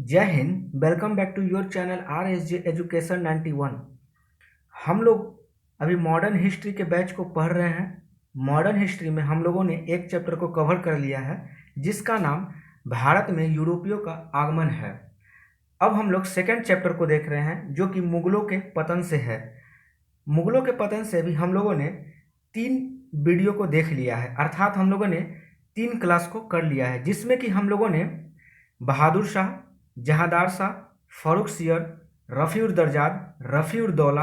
जय हिंद। Welcome back to your channel R S J education 91। हम लोग अभी मॉडर्न हिस्ट्री के बैच को पढ़ रहे हैं। मॉडर्न हिस्ट्री में हम लोगों ने एक चैप्टर को कवर कर लिया है जिसका नाम भारत में यूरोपियों का आगमन है। अब हम लोग सेकेंड चैप्टर को देख रहे हैं जो कि मुगलों के पतन से है। मुगलों के पतन से भी हम लोगों ने 3 वीडियो को देख लिया है, अर्थात हम लोगों ने 3 क्लास को कर लिया है, जिसमें कि हम लोगों ने बहादुर शाह, जहांदार शाह, फर्रुख सियर, रफ़ी-उद-दरजाद, रफ़ी-उद-दौला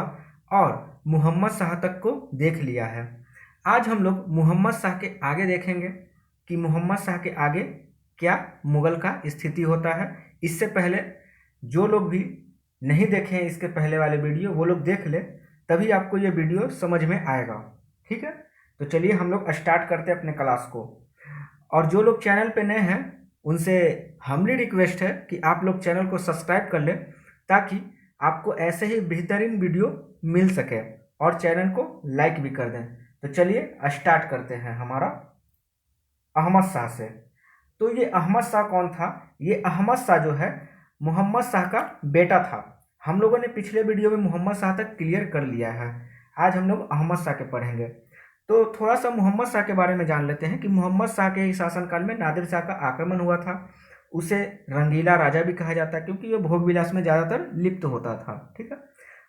और मोहम्मद शाह तक को देख लिया है। आज हम लोग मोहम्मद शाह के आगे देखेंगे कि मोहम्मद शाह के आगे क्या मुगल का स्थिति होता है। इससे पहले जो लोग भी नहीं देखे हैं इसके पहले वाले वीडियो, वो लोग देख ले, तभी आपको ये वीडियो समझ में आएगा। ठीक है, तो चलिए हम लोग स्टार्ट करते हैं अपने क्लास को। और जो लोग चैनल पे नए हैं उनसे हम्बली रिक्वेस्ट है कि आप लोग चैनल को सब्सक्राइब कर लें ताकि आपको ऐसे ही बेहतरीन वीडियो मिल सके, और चैनल को लाइक भी कर दें। तो चलिए स्टार्ट करते हैं हमारा अहमद शाह से। तो ये अहमद शाह कौन था? ये अहमद शाह जो है मोहम्मद शाह का बेटा था। हम लोगों ने पिछले वीडियो में मोहम्मद शाह तक क्लियर कर लिया है। आज हम लोग अहमद शाह के पढ़ेंगे। तो थोड़ा सा मोहम्मद शाह के बारे में जान लेते हैं कि मोहम्मद शाह के शासनकाल में नादिर शाह का आक्रमण हुआ था। उसे रंगीला राजा भी कहा जाता है क्योंकि वह भोग विलास में ज़्यादातर लिप्त होता था। ठीक है,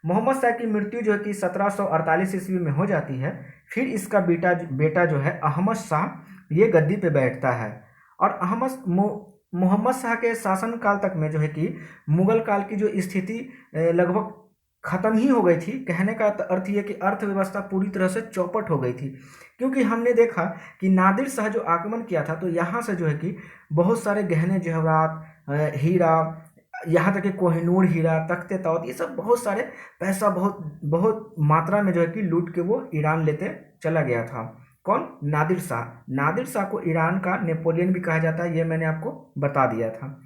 मोहम्मद शाह की मृत्यु जो है कि 1748 ईस्वी में हो जाती है। फिर इसका बेटा जो है अहमद शाह ये गद्दी पे बैठता है। और मोहम्मद शाह के शासनकाल तक में जो है कि मुगल काल की जो स्थिति लगभग ख़त्म ही हो गई थी। कहने का अर्थ ये कि अर्थव्यवस्था पूरी तरह से चौपट हो गई थी, क्योंकि हमने देखा कि नादिर शाह जो आक्रमण किया था तो यहाँ से जो है कि बहुत सारे गहने जेवरात, हीरा, यहाँ तक कि कोहिनूर हीरा, तख्ते तौत, ये सब बहुत सारे पैसा बहुत बहुत मात्रा में जो है कि लूट के वो ईरान लेते चला गया था। कौन? नादिर शाह। नादिर शाह को ईरान का नेपोलियन भी कहा जाता है, ये मैंने आपको बता दिया था।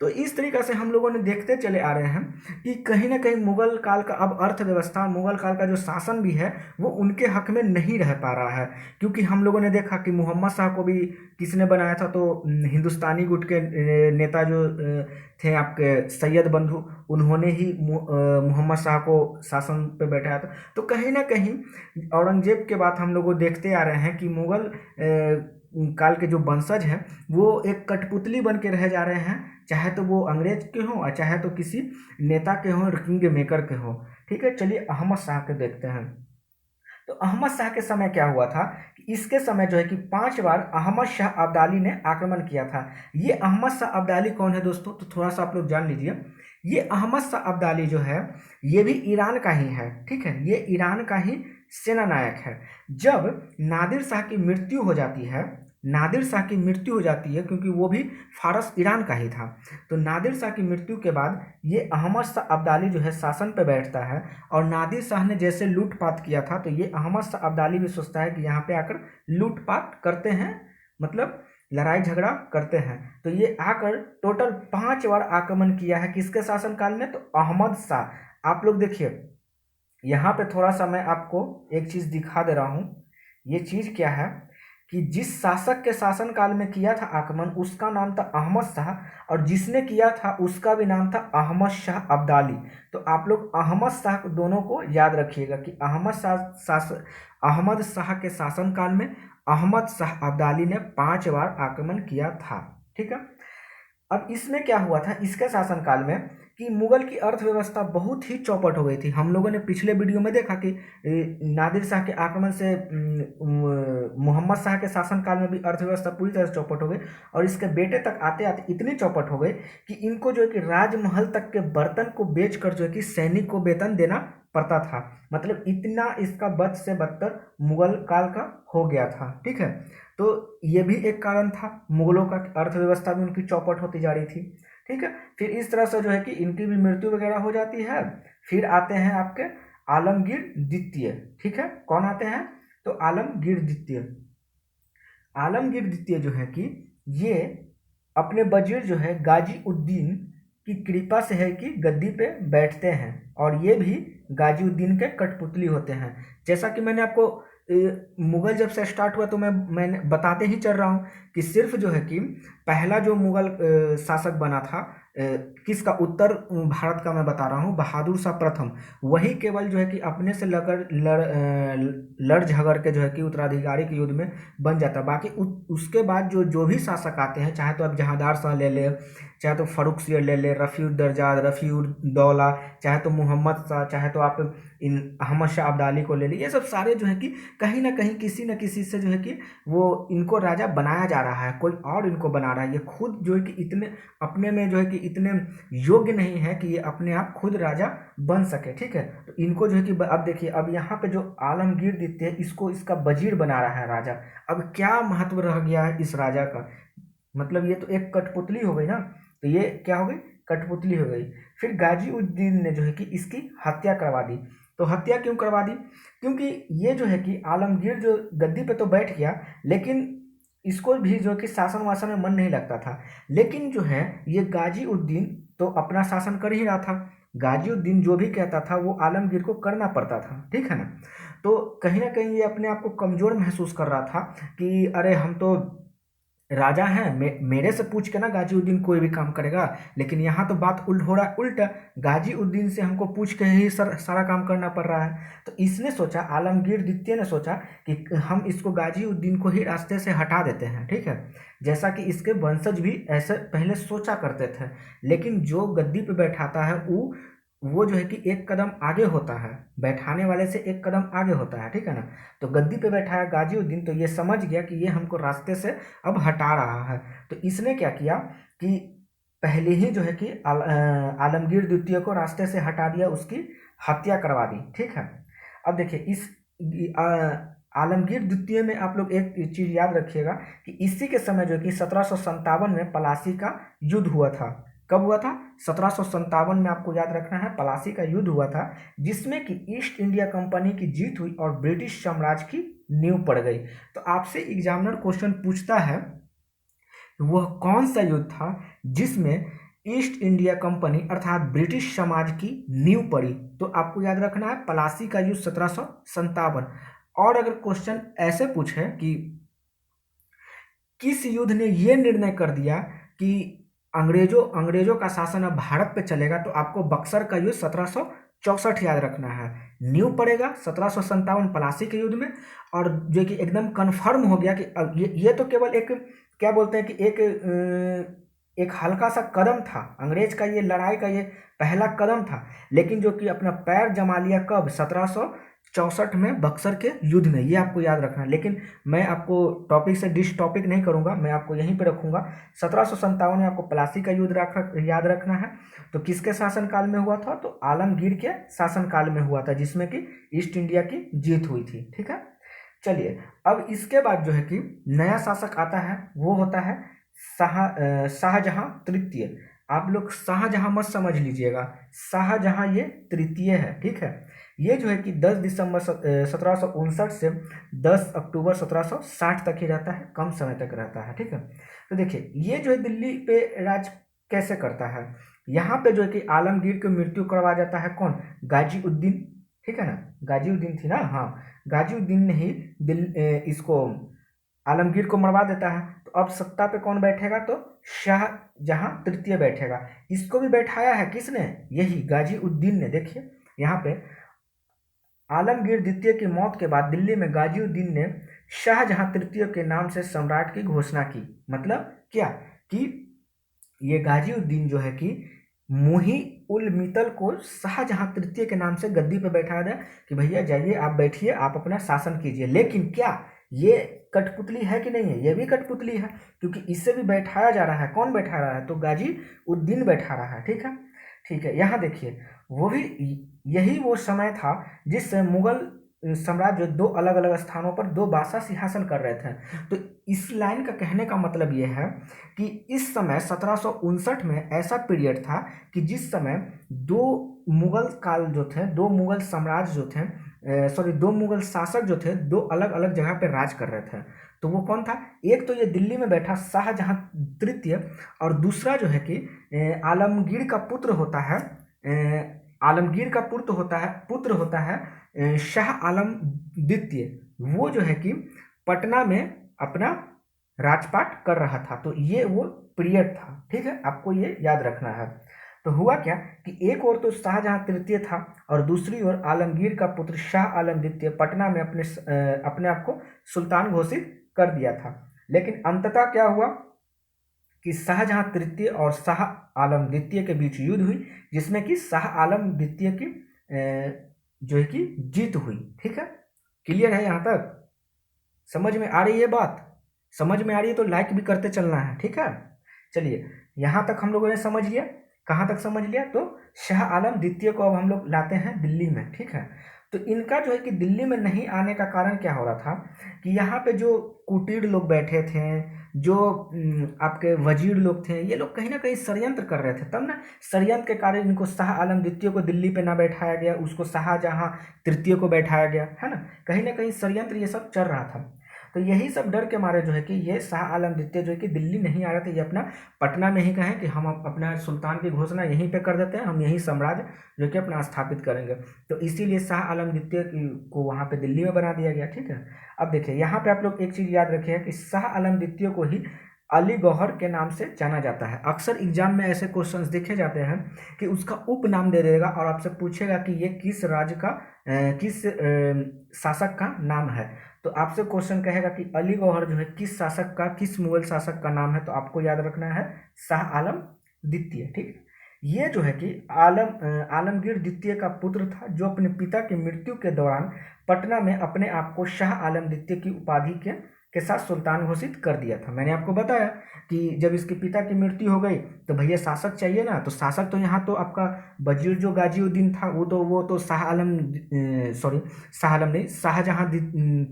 तो इस तरीक़ा से हम लोगों ने देखते चले आ रहे हैं कि कहीं ना कहीं मुगल काल का अब अर्थव्यवस्था, मुगल काल का जो शासन भी है वो उनके हक में नहीं रह पा रहा है। क्योंकि हम लोगों ने देखा कि मोहम्मद शाह को भी किसने बनाया था? तो हिंदुस्तानी गुट के नेता जो थे आपके सैयद बंधु, उन्होंने ही मोहम्मद शाह को शासन पे बैठाया था। तो कहीं ना कहीं औरंगजेब के बाद हम लोग देखते आ रहे हैं कि मुगल काल के जो वंशज हैं वो एक कठपुतली बन के रह जा रहे हैं, चाहे तो वो अंग्रेज के हों और चाहे तो किसी नेता के हों, किंग मेकर के हों। ठीक है, चलिए अहमद शाह के देखते हैं। तो अहमद शाह के समय क्या हुआ था कि इसके समय जो है कि 5 बार अहमद शाह अब्दाली ने आक्रमण किया था। ये अहमद शाह अब्दाली कौन है दोस्तों? तो थोड़ा सा आप लोग जान लीजिए। ये अहमद शाह अब्दाली जो है ये भी ईरान का ही है। ठीक है, ये ईरान का ही सेना नायक है। जब नादिर शाह की मृत्यु हो जाती है, नादिर शाह की मृत्यु हो जाती है क्योंकि वो भी फारस ईरान का ही था। तो नादिर शाह की मृत्यु के बाद ये अहमद शाह अब्दाली जो है शासन पे बैठता है। और नादिर शाह ने जैसे लूटपाट किया था तो ये अहमद शाह अब्दाली भी सोचता है कि यहाँ पे आकर लूटपाट करते हैं, मतलब लड़ाई झगड़ा करते हैं। तो ये आकर टोटल 5 बार आक्रमण किया है। किसके शासनकाल में? तो अहमद शाह। आप लोग देखिए यहाँ पे थोड़ा सा मैं आपको एक चीज़ दिखा दे रहा हूँ। ये चीज़ क्या है कि जिस शासक के शासनकाल में किया था आक्रमण उसका नाम था अहमद शाह, और जिसने किया था उसका भी नाम था अहमद शाह अब्दाली। तो आप लोग अहमद शाह दोनों को याद रखिएगा कि अहमद शाह के शासनकाल में अहमद शाह अब्दाली ने 5 बार आक्रमण किया था। ठीक है, अब इसमें क्या हुआ था इसके शासनकाल में कि मुगल की अर्थव्यवस्था बहुत ही चौपट हो गई थी। हम लोगों ने पिछले वीडियो में देखा कि नादिर शाह के आक्रमण से मोहम्मद शाह के शासनकाल में भी अर्थव्यवस्था पूरी तरह से चौपट हो गई, और इसके बेटे तक आते आते इतनी चौपट हो गई कि इनको जो है कि राजमहल तक के बर्तन को बेचकर जो है कि सैनिक को वेतन देना पड़ता था। मतलब इतना इसका बद से बदतर मुगल काल का हो गया था। ठीक है, तो ये भी एक कारण था, मुगलों का अर्थव्यवस्था भी उनकी चौपट होती जा रही थी। ठीक है, फिर इस तरह से जो है कि इनकी भी मृत्यु वगैरह हो जाती है। फिर आते हैं आपके आलमगीर द्वितीय। ठीक है, कौन आते हैं? तो आलमगीर द्वितीय। आलमगीर द्वितीय जो है कि ये अपने वजीर जो है गाजी उद्दीन की कृपा से है कि गद्दी पे बैठते हैं, और ये भी गाजी उद्दीन के कठपुतली होते हैं। जैसा कि मैंने आपको मुगल जब से स्टार्ट हुआ तो मैंने बताते ही चल रहा हूँ कि सिर्फ जो है कि पहला जो मुगल शासक बना था किसका, उत्तर भारत का मैं बता रहा हूँ, बहादुर शाह प्रथम। वही केवल जो है कि अपने से लड़ झगड़ के जो है कि उत्तराधिकारी के युद्ध में बन जाता। बाकी उसके बाद जो भी शासक आते हैं, चाहे तो आप जहांदार शाह ले ले, चाहे तो फारूक सियर ले ले, रफ़ीउद्दर्जाद, रफ़ीउद्दौला, चाहे तो मोहम्मद शाह, चाहे तो आप इन अहमद शाह अब्दाली को ले ली, ये सब सारे जो है कि कहीं ना कहीं किसी न किसी से जो है कि वो इनको राजा बनाया जा रहा है, कोई और इनको बना रहा है। ये खुद जो है कि इतने अपने में जो है कि इतने योग्य नहीं है कि ये अपने आप खुद राजा बन सके। ठीक है, तो इनको जो है कि अब देखिए, अब यहाँ पे जो आलमगीर द्वितीय है, इसको इसका वजीर बना रहा है राजा। अब क्या महत्व रह गया है इस राजा का, मतलब ये तो एक कठपुतली हो गई ना, तो ये क्या हो गई, कठपुतली हो गई। फिर गाजीउद्दीन ने जो है कि इसकी हत्या करवा दी। तो हत्या क्यों करवा दी, क्योंकि ये जो है कि आलमगीर जो गद्दी पे तो बैठ गया, लेकिन इसको भी जो है कि शासन वासन में मन नहीं लगता था। लेकिन जो है ये गाजीउद्दीन तो अपना शासन कर ही रहा था, गाजीउद्दीन जो भी कहता था वो आलमगीर को करना पड़ता था। ठीक है ना, तो कहीं ना कहीं ये अपने आप को कमजोर महसूस कर रहा था कि अरे हम तो राजा हैं, मेरे से पूछ के ना गाजीउद्दीन कोई भी काम करेगा, लेकिन यहाँ तो बात उल्ट हो रहा है, उल्टा गाजीउद्दीन से हमको पूछ के ही सारा काम करना पड़ रहा है। तो इसने सोचा, आलमगीर द्वितीय ने सोचा कि हम इसको गाजीउद्दीन को ही रास्ते से हटा देते हैं। ठीक है, जैसा कि इसके वंशज भी ऐसे पहले सोचा करते थे, लेकिन जो गद्दी पे बैठाता है वो जो है कि एक कदम आगे होता है, बैठाने वाले से एक कदम आगे होता है। ठीक है ना, तो गद्दी पे बैठा है गाजीउद्दीन, तो ये समझ गया कि ये हमको रास्ते से अब हटा रहा है। तो इसने क्या किया कि पहले ही जो है कि आलमगीर द्वितीय को रास्ते से हटा दिया, उसकी हत्या करवा दी। ठीक है, अब देखिए इस आलमगीर द्वितीय में आप लोग एक चीज याद रखिएगा कि इसी के समय जो कि 1757 में पलासी का युद्ध हुआ था। कब हुआ था, 1757 में, आपको याद रखना है, पलासी का युद्ध हुआ था, जिसमें कि ईस्ट इंडिया कंपनी की जीत हुई और ब्रिटिश साम्राज्य की नींव पड़ गई। तो आपसे एग्जामिनर क्वेश्चन पूछता है वह कौन सा युद्ध था जिसमें ईस्ट इंडिया कंपनी अर्थात ब्रिटिश साम्राज्य की नींव पड़ी, तो आपको याद रखना है पलासी का युद्ध 1757। और अगर क्वेश्चन ऐसे पूछे कि किस युद्ध ने यह निर्णय कर दिया कि अंग्रेजों का शासन अब भारत पे चलेगा, तो आपको बक्सर का युद्ध 1764 याद रखना है। न्यू पड़ेगा 1757 पलासी के युद्ध में, और जो कि एकदम कंफर्म हो गया कि अब ये तो केवल एक, क्या बोलते हैं कि एक हल्का सा कदम था, अंग्रेज का ये लड़ाई का ये पहला कदम था, लेकिन जो कि अपना पैर जमा लिया कब, 1764 में बक्सर के युद्ध में, ये आपको याद रखना है। लेकिन मैं आपको टॉपिक से डिस टॉपिक नहीं करूंगा, मैं आपको यहीं पे रखूंगा। 1757 में आपको प्लासी का युद्ध याद रखना है। तो किसके शासनकाल में हुआ था, तो आलमगीर के शासनकाल में हुआ था, जिसमें कि ईस्ट इंडिया की जीत हुई थी। ठीक है, चलिए अब इसके बाद जो है कि नया शासक आता है, वो होता है शाहजहां तृतीय। आप लोग शाहजहां मत समझ लीजिएगा, शाहजहां ये तृतीय है। ठीक है, ये जो है कि 10 दिसंबर 1759 से 10 अक्टूबर 1760 तक ही रहता है, कम समय तक रहता है। ठीक है, तो देखिए ये जो है दिल्ली पे राज कैसे करता है, यहाँ पे जो है कि आलमगीर की मृत्यु करवा जाता है कौन, गाजीउद्दीन। ठीक है ना, गाजीउद्दीन थी ना, हाँ, गाजीउद्दीन ने ही इसको आलमगीर को मरवा देता है। तो अब सत्ता पे कौन बैठेगा, तो शाहजहां तृतीय बैठेगा। इसको भी बैठाया है किसने, यही गाजीउद्दीन ने। देखिए यहाँ पे आलमगीर द्वितीय की मौत के बाद दिल्ली में गाजीउद्दीन ने शाहजहां तृतीय के नाम से सम्राट की घोषणा की। मतलब क्या कि ये गाजीउद्दीन जो है कि मुही उल मितल को शाहजहां तृतीय के नाम से गद्दी पर बैठा दिया कि भैया जाइए, आप बैठिए, आप अपना शासन कीजिए। लेकिन क्या ये कठपुतली है कि नहीं है, ये भी कठपुतली है, क्योंकि इससे भी बैठाया जा रहा है। कौन बैठा रहा है, तो गाजीउद्दीन बैठा रहा है। ठीक है, ठीक है, यहाँ देखिए वो भी यही वो समय था जिस मुगल साम्राज्य दो अलग अलग स्थानों पर दो बादशाह सिंहासन कर रहे थे। तो इस लाइन का कहने का मतलब ये है कि इस समय 1759 में ऐसा पीरियड था कि जिस समय दो मुगल काल जो थे, दो मुगल साम्राज्य जो थे, दो मुगल शासक जो थे, दो अलग अलग जगह पे राज कर रहे थे। तो वो कौन था, एक तो ये दिल्ली में बैठा शाहजहां तृतीय, और दूसरा जो है कि आलमगीर का पुत्र होता है, आलमगीर का पुत्र होता है शाह आलम द्वितीय। वो जो है कि पटना में अपना राजपाट कर रहा था। तो ये वो पीरियड था, ठीक है, आपको ये याद रखना है। तो हुआ क्या कि एक ओर तो शाहजहां तृतीय था और दूसरी ओर आलमगीर का पुत्र शाह आलम द्वितीय पटना में अपने आप को सुल्तान घोषित कर दिया था। लेकिन अंततः क्या हुआ कि शाहजहां तृतीय और शाह आलम द्वितीय के बीच युद्ध हुई, जिसमें कि शाह आलम द्वितीय की जो है कि जीत हुई। ठीक है, क्लियर है यहाँ तक? समझ में आ रही है बात? समझ में आ रही है तो लाइक भी करते चलना है, ठीक है। चलिए, यहाँ तक हम लोगों ने समझ लिया। कहाँ तक समझ लिया? तो शाह आलम द्वितीय को अब हम लोग लाते हैं दिल्ली में, ठीक है। तो इनका जो है कि दिल्ली में नहीं आने का कारण क्या हो रहा था कि यहाँ पे जो कुटीर लोग बैठे थे, जो आपके वजीर लोग थे, ये लोग कहीं ना कहीं षड्यंत्र कर रहे थे। तब ना षड्यंत्र के कारण इनको शाह आलम द्वितीय को दिल्ली पे ना बैठाया गया, उसको शाहजहां तृतीय को बैठाया गया, है ना कहीं षड्यंत्र ये सब चल रहा था। तो यही सब डर के मारे जो है कि ये शाह आलम द्वितीय जो है कि दिल्ली नहीं आ रहे थे, ये अपना पटना में ही कहें कि हम अपना सुल्तान की घोषणा यहीं पे कर देते हैं, हम यहीं साम्राज्य जो कि अपना स्थापित करेंगे। तो इसीलिए शाह आलम द्वितीय को वहाँ पे दिल्ली में बना दिया गया, ठीक है। अब देखिए यहाँ पे आप लोग एक चीज़ याद रखिए कि शाह आलम द्वितीय को ही अली गौहर के नाम से जाना जाता है। अक्सर एग्जाम में ऐसे क्वेश्चंस देखे जाते हैं कि उसका उपनाम दे देगा और आपसे पूछेगा कि ये किस राज्य का किस शासक का नाम है। तो आपसे क्वेश्चन कहेगा कि अली गौहर जो है किस शासक का, किस मुगल शासक का नाम है, तो आपको याद रखना है शाह आलम द्वितीय, ठीक है। ये जो है कि आलमगीर द्वितीय का पुत्र था, जो अपने पिता की मृत्यु के दौरान पटना में अपने आप को शाह आलम द्वितीय की उपाधि के साथ सुल्तान घोषित कर दिया था। मैंने आपको बताया कि जब इसके पिता की मृत्यु हो गई तो भैया शासक चाहिए ना, तो शासक तो यहाँ तो आपका वजीर जो गाजीउद्दीन था वो तो शाह आलम शाह आलम नहीं, शाहजहां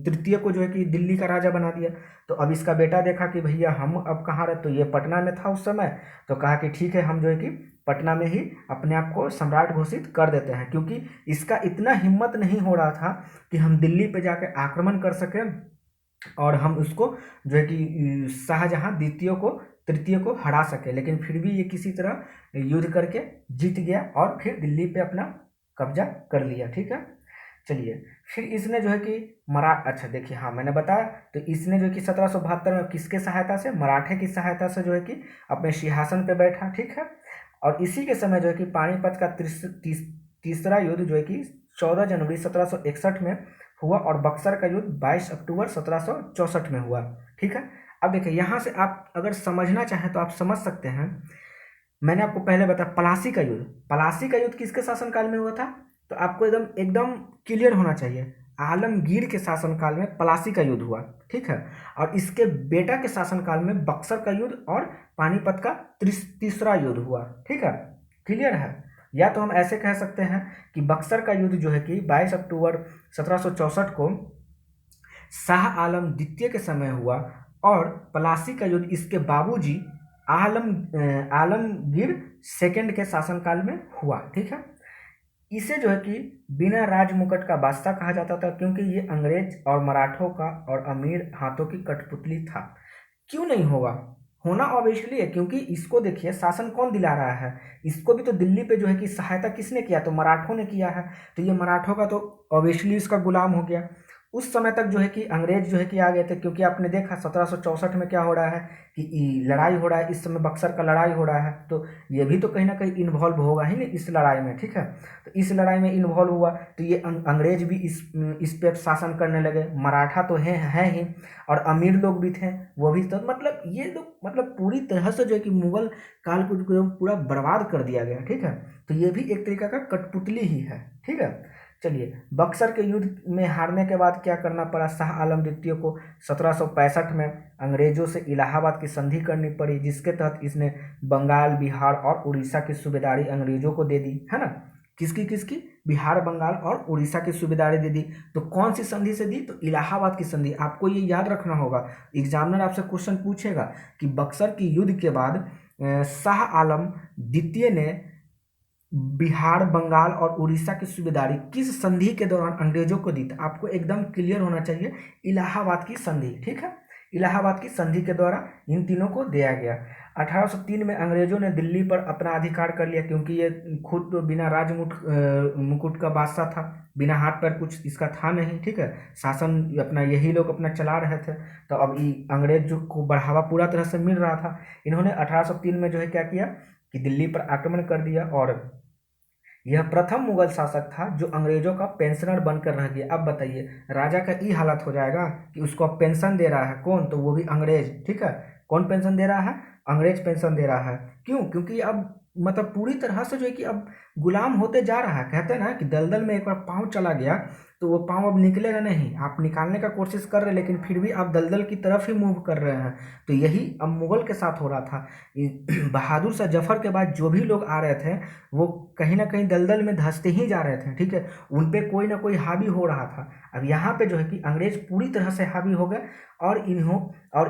तृतीय को जो है कि दिल्ली का राजा बना दिया। तो अब इसका बेटा देखा कि भैया हम अब कहाँ रहे, तो ये पटना में था उस समय, तो कहा कि ठीक है हम जो है कि पटना में ही अपने आप को सम्राट घोषित कर देते हैं, क्योंकि इसका इतना हिम्मत नहीं हो रहा था कि हम दिल्ली पे जाकर आक्रमण कर सकें और हम उसको जो है कि शाहजहां द्वितीय को तृतीय को हरा सके। लेकिन फिर भी ये किसी तरह युद्ध करके जीत गया और फिर दिल्ली पे अपना कब्जा कर लिया, ठीक है। चलिए, फिर इसने जो है कि अच्छा देखिए, हाँ मैंने बताया, तो इसने जो है कि 1772 में किसके सहायता से, मराठे की सहायता से जो है कि अपने सिंहासन पे बैठा, ठीक है। और इसी के समय जो है कि पानीपत का तीसरा युद्ध जो है कि 14 जनवरी 1761 में हुआ और बक्सर का युद्ध 22 अक्टूबर 1764 में हुआ, ठीक है। अब देखिए यहाँ से आप अगर समझना चाहें तो आप समझ सकते हैं। मैंने आपको पहले बताया पलासी का युद्ध किसके शासनकाल में हुआ था, तो आपको एकदम एकदम क्लियर होना चाहिए। आलमगीर के शासनकाल में पलासी का युद्ध हुआ, ठीक है। और इसके बेटा के शासनकाल में बक्सर का युद्ध और पानीपत का तीसरा युद्ध हुआ, ठीक है। क्लियर है? या तो हम ऐसे कह सकते हैं कि बक्सर का युद्ध जो है कि 22 अक्टूबर 1764 को शाह आलम द्वितीय के समय हुआ और पलासी का युद्ध इसके बाबूजी आलमगीर सेकंड के शासनकाल में हुआ, ठीक है। इसे जो है कि बिना राजमुकुट का बादशाह कहा जाता था, क्योंकि ये अंग्रेज और मराठों का और अमीर हाथों की कठपुतली था। क्यों नहीं होगा? होना ऑब्वियसली है, क्योंकि इसको देखिए शासन कौन दिला रहा है, इसको भी तो दिल्ली पे जो है कि सहायता किसने किया, तो मराठों ने किया है। तो ये मराठों का तो ऑब्वियसली इसका गुलाम हो गया। उस समय तक जो है कि अंग्रेज जो है कि आ गए थे, क्योंकि आपने देखा 1764 में क्या हो रहा है कि लड़ाई हो रहा है, इस समय बक्सर का लड़ाई हो रहा है, तो ये भी तो कहीं ना कहीं इन्वॉल्व होगा ही नहीं इस लड़ाई में, ठीक है। तो इस लड़ाई में इन्वॉल्व हुआ तो ये अंग्रेज भी इस पे शासन करने लगे। मराठा तो है ही, और अमीर लोग भी थे वो भी, तो मतलब ये लोग मतलब पूरी तरह से जो है कि मुगल काल को पूरा बर्बाद कर दिया गया, ठीक है। तो ये भी एक तरीका का कठपुतली ही है, ठीक है। चलिए, बक्सर के युद्ध में हारने के बाद क्या करना पड़ा शाह आलम द्वितीय को, 1765 में अंग्रेजों से इलाहाबाद की संधि करनी पड़ी, जिसके तहत इसने बंगाल, बिहार और उड़ीसा की सूबेदारी अंग्रेजों को दे दी, है ना। किसकी किसकी? बिहार, बंगाल और उड़ीसा की सूबेदारी दे दी। तो कौन सी संधि से दी? तो इलाहाबाद की संधि। आपको ये याद रखना होगा, एग्जामिनर आपसे क्वेश्चन पूछेगा कि बक्सर की युद्ध के बाद शाह आलम द्वितीय ने बिहार, बंगाल और उड़ीसा की सूबेदारी किस संधि के दौरान अंग्रेजों को दी? तो आपको एकदम क्लियर होना चाहिए, इलाहाबाद की संधि, ठीक है। इलाहाबाद की संधि के द्वारा इन तीनों को दिया गया। 1803 में अंग्रेजों ने दिल्ली पर अपना अधिकार कर लिया, क्योंकि ये खुद तो बिना मुकुट का बादशाह था, बिना हाथ पैर कुछ इसका था नहीं, ठीक है। शासन अपना यही लोग अपना चला रहे थे। तो अब अंग्रेज जो को बढ़ावा पूरा तरह से मिल रहा था। इन्होंने 1803 में जो है क्या किया कि दिल्ली पर आक्रमण कर दिया, और यह प्रथम मुगल शासक था जो अंग्रेजों का पेंशनर बनकर रह गया। अब बताइए, राजा का ये हालत हो जाएगा कि उसको अब पेंशन दे रहा है कौन, तो वो भी अंग्रेज, ठीक है। कौन पेंशन दे रहा है? अंग्रेज पेंशन दे रहा है। क्यों? क्योंकि अब मतलब पूरी तरह से जो है कि अब गुलाम होते जा रहा है। कहते हैं ना कि दलदल में एक बार पाँव चला गया तो वो पाँव अब निकलेगा नहीं। आप निकालने का कोशिश कर रहे हैं, लेकिन फिर भी आप दलदल की तरफ ही मूव कर रहे हैं। तो यही अब मुगल के साथ हो रहा था। बहादुर शाह जफर के बाद जो भी लोग आ रहे थे वो कहीं ना कहीं दलदल में धंसते ही जा रहे थे, ठीक है। उन पे कोई ना कोई हावी हो रहा था। अब यहाँ पे जो है कि अंग्रेज पूरी तरह से हावी हो गए, और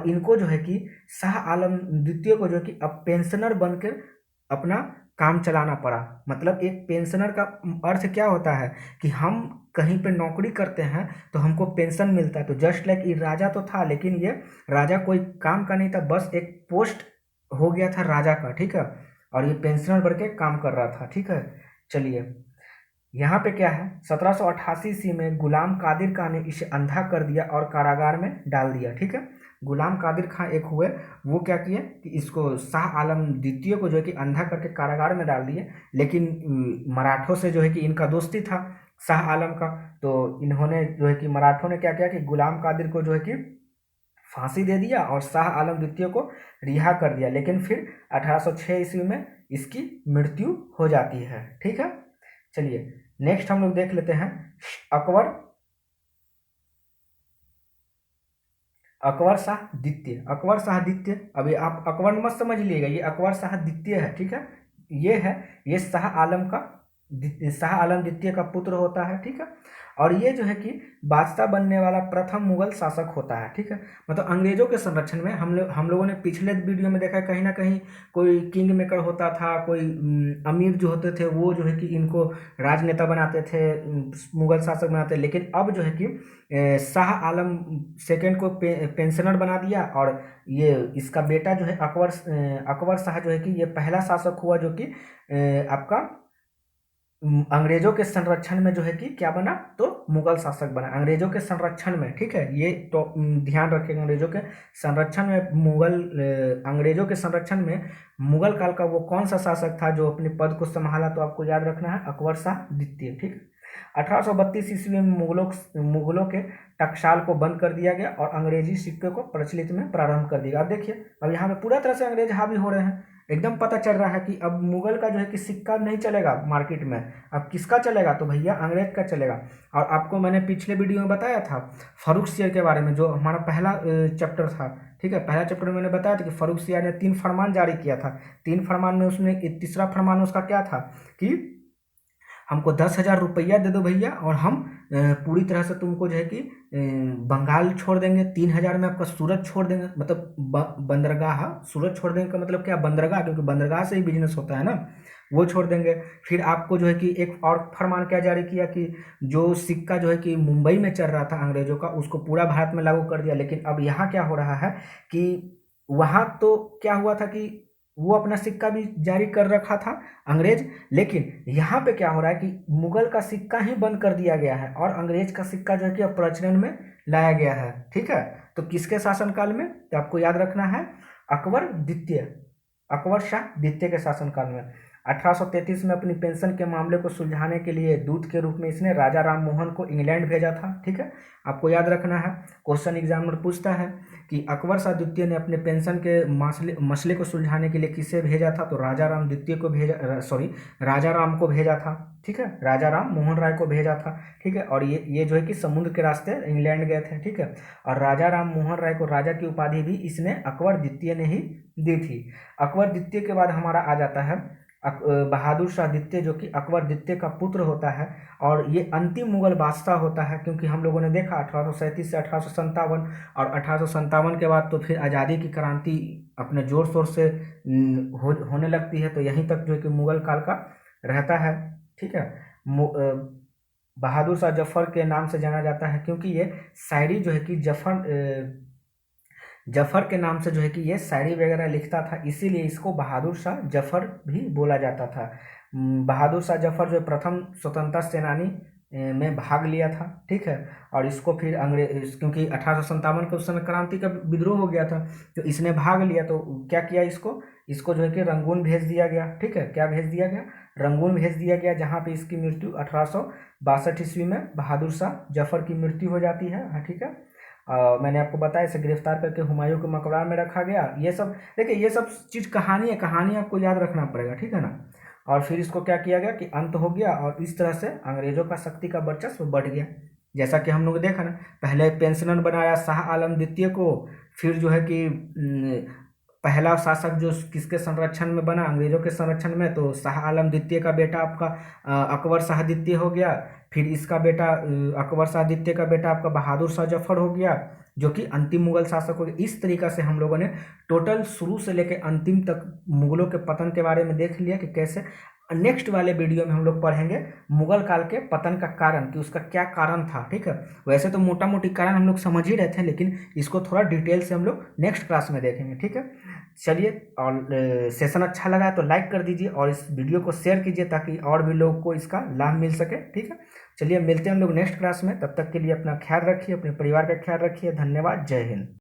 इनको जो है कि शाह आलम द्वितीय को जो है कि अब पेंशनर बनकर अपना काम चलाना पड़ा। मतलब एक पेंशनर का अर्थ क्या होता है कि हम कहीं पे नौकरी करते हैं तो हमको पेंशन मिलता है। तो जस्ट लाइक ये राजा तो था, लेकिन ये राजा कोई काम का नहीं था, बस एक पोस्ट हो गया था राजा का, ठीक है। और ये पेंशनर बन के काम कर रहा था, ठीक है। चलिए, यहाँ पे क्या है, 1788 ईस्वी में गुलाम कादिर खान ने इसे अंधा कर दिया और कारागार में डाल दिया, ठीक है। गुलाम कादिर खान एक हुए, वो क्या किए कि इसको शाह आलम द्वितीय को जो है कि अंधा करके कारागार में डाल दिए। लेकिन मराठों से जो है कि इनका दोस्ती था शाह आलम का। तो इन्होंने जो है कि मराठों ने क्या किया कि गुलाम कादिर को जो है कि फांसी दे दिया और शाह आलम द्वितीय को रिहा कर दिया। लेकिन फिर 1806 ईस्वी में इसकी मृत्यु हो जाती है, ठीक है। चलिए, नेक्स्ट हम लोग देख लेते हैं अकबर अकबर शाह द्वितीय। अकबर शाह द्वितीय, अभी आप अकबर मत समझ लीजिएगा, ये अकबर शाह द्वितीय है, ठीक है। ये शाह आलम द्वितीय का पुत्र होता है, ठीक है। और ये जो है कि बादशाह बनने वाला प्रथम मुगल शासक होता है, ठीक है। मतलब अंग्रेजों के संरक्षण में हम लोगों ने पिछले वीडियो में देखा, कहीं ना कहीं कोई किंग मेकर होता था, कोई अमीर जो होते थे वो जो है कि इनको राजनेता बनाते थे, मुगल शासक बनाते। लेकिन अब जो है कि शाह आलम सेकेंड को पेंशनर बना दिया, और ये इसका बेटा जो है अकबर शाह जो है कि ये पहला शासक हुआ जो कि आपका अंग्रेजों के संरक्षण में जो है कि क्या बना, तो मुगल शासक बना अंग्रेजों के संरक्षण में, ठीक है। ये तो ध्यान रखेंगे, अंग्रेजों के संरक्षण में अंग्रेजों के संरक्षण में मुगल काल का वो कौन सा शासक था जो अपने पद को संभाला, तो आपको याद रखना है अकबर शाह द्वितीय, ठीक। 1832 ईस्वी में मुगलों के टकसाल को बंद कर दिया गया और अंग्रेजी सिक्के को प्रचलित में प्रारंभ कर दिया। अब देखिए, अब यहाँ पे पूरा तरह से अंग्रेज हावी हो रहे हैं। एकदम पता चल रहा है कि अब मुगल का जो है कि सिक्का नहीं चलेगा मार्केट में। अब किसका चलेगा, तो भैया अंग्रेज का चलेगा। और आपको मैंने पिछले वीडियो में बताया था फर्रुख सियर के बारे में, जो हमारा पहला चैप्टर था, ठीक है। पहला चैप्टर में मैंने बताया था कि फर्रुख सियर ने 3 फरमान जारी किया था। 3 फरमान में उसमें तीसरा फरमान उसका क्या था कि हमको 10,000 रुपया दे दो भैया, और हम पूरी तरह से तुमको जो है कि बंगाल छोड़ देंगे। 3,000 में आपका सूरत छोड़ देंगे, मतलब बंदरगाह। सूरत छोड़ देंगे का मतलब क्या, बंदरगाह, क्योंकि बंदरगाह से ही बिजनेस होता है ना, वो छोड़ देंगे। फिर आपको जो है कि एक और फरमान क्या जारी किया कि जो सिक्का जो है कि मुंबई में चल रहा था अंग्रेजों का, उसको पूरा भारत में लागू कर दिया। लेकिन अब यहाँ क्या हो रहा है कि वहाँ तो क्या हुआ था कि वो अपना सिक्का भी जारी कर रखा था अंग्रेज, लेकिन यहाँ पे क्या हो रहा है कि मुगल का सिक्का ही बंद कर दिया गया है और अंग्रेज का सिक्का जो है कि अब प्रचलन में लाया गया है, ठीक है। तो किसके शासनकाल में, तो आपको याद रखना है अकबर द्वितीय, अकबर शाह द्वितीय के शासनकाल में। 1833 में अपनी पेंशन के मामले को सुलझाने के लिए दूत के रूप में इसने राजा राम मोहन को इंग्लैंड भेजा था, ठीक है। आपको याद रखना है, क्वेश्चन एग्जामिनर पूछता है कि अकबर शाह द्वितीय ने अपने पेंशन के मसले को सुलझाने के लिए किसे भेजा था, तो राजा राम द्वितीय को भेजा, राजा राम को भेजा था, ठीक है। राजा राम मोहन राय को भेजा था, ठीक है। और ये जो है कि समुद्र के रास्ते इंग्लैंड गए थे, ठीक है। और राजा राम मोहन राय को राजा की उपाधि भी इसने अकबर द्वितीय ने ही दी थी। अकबर द्वितीय के बाद हमारा आ जाता है बहादुर शाह द्वितीय, जो कि अकबर द्वितीय का पुत्र होता है, और ये अंतिम मुगल बादशाह होता है। क्योंकि हम लोगों ने देखा 1837 से 1857, और 1857 के बाद तो फिर आज़ादी की क्रांति अपने जोर शोर से होने लगती है। तो यहीं तक जो है कि मुगल काल का रहता है, ठीक है। बहादुर शाह जफर के नाम से जाना जाता है, क्योंकि ये शायरी जो है कि जफर के नाम से जो है कि ये शायरी वगैरह लिखता था, इसीलिए इसको बहादुर शाह जफर भी बोला जाता था। बहादुर शाह जफर जो प्रथम स्वतंत्रता सेनानी में भाग लिया था, ठीक है। और इसको फिर अंग्रेज, क्योंकि 1857 के उस समय क्रांति का विद्रोह हो गया था, तो इसने भाग लिया, तो क्या किया, इसको जो है कि रंगून भेज दिया गया, ठीक है। क्या भेज दिया गया? रंगून भेज दिया गया, जहाँ पे इसकी मृत्यु 1862 ईस्वी में बहादुर शाह जफर की मृत्यु हो जाती है, हाँ, ठीक है। मैंने आपको बताया, इसे गिरफ्तार करके हुमायूं के मकबरा में रखा गया। ये सब देखिए, ये सब चीज़ कहानी है, कहानी आपको याद रखना पड़ेगा, ठीक है ना। और फिर इसको क्या किया गया कि अंत हो गया, और इस तरह से अंग्रेजों का शक्ति का वर्चस्व बढ़ गया। जैसा कि हम लोग देखा ना, पहले पेंशनर बनाया शाह आलम द्वितीय को, फिर जो है कि पहला शासक जो किसके संरक्षण में बना, अंग्रेजों के संरक्षण में, तो शाह आलम द्वितीय का बेटा आपका अकबर शाह द्वितीय हो गया। फिर इसका बेटा अकबर शाह द्वितीय का बेटा आपका बहादुर शाह जफर हो गया, जो कि अंतिम मुगल शासक हो गए। इस तरीक़ा से हम लोगों ने टोटल शुरू से लेकर अंतिम तक मुगलों के पतन के बारे में देख लिया कि कैसे। नेक्स्ट वाले वीडियो में हम लोग पढ़ेंगे मुगल काल के पतन का कारण, कि उसका क्या कारण था, ठीक है। वैसे तो मोटा मोटी कारण हम लोग समझ ही रहे थे, लेकिन इसको थोड़ा डिटेल से हम लोग नेक्स्ट क्लास में देखेंगे, ठीक है। चलिए, और सेशन अच्छा लगा तो लाइक कर दीजिए और इस वीडियो को शेयर कीजिए, ताकि और भी लोगों को इसका लाभ मिल सके, ठीक है। चलिए, मिलते हैं हम लोग नेक्स्ट क्लास में। तब तक के लिए अपना ख्याल रखिए, अपने परिवार का ख्याल रखिए। धन्यवाद। जय हिंद।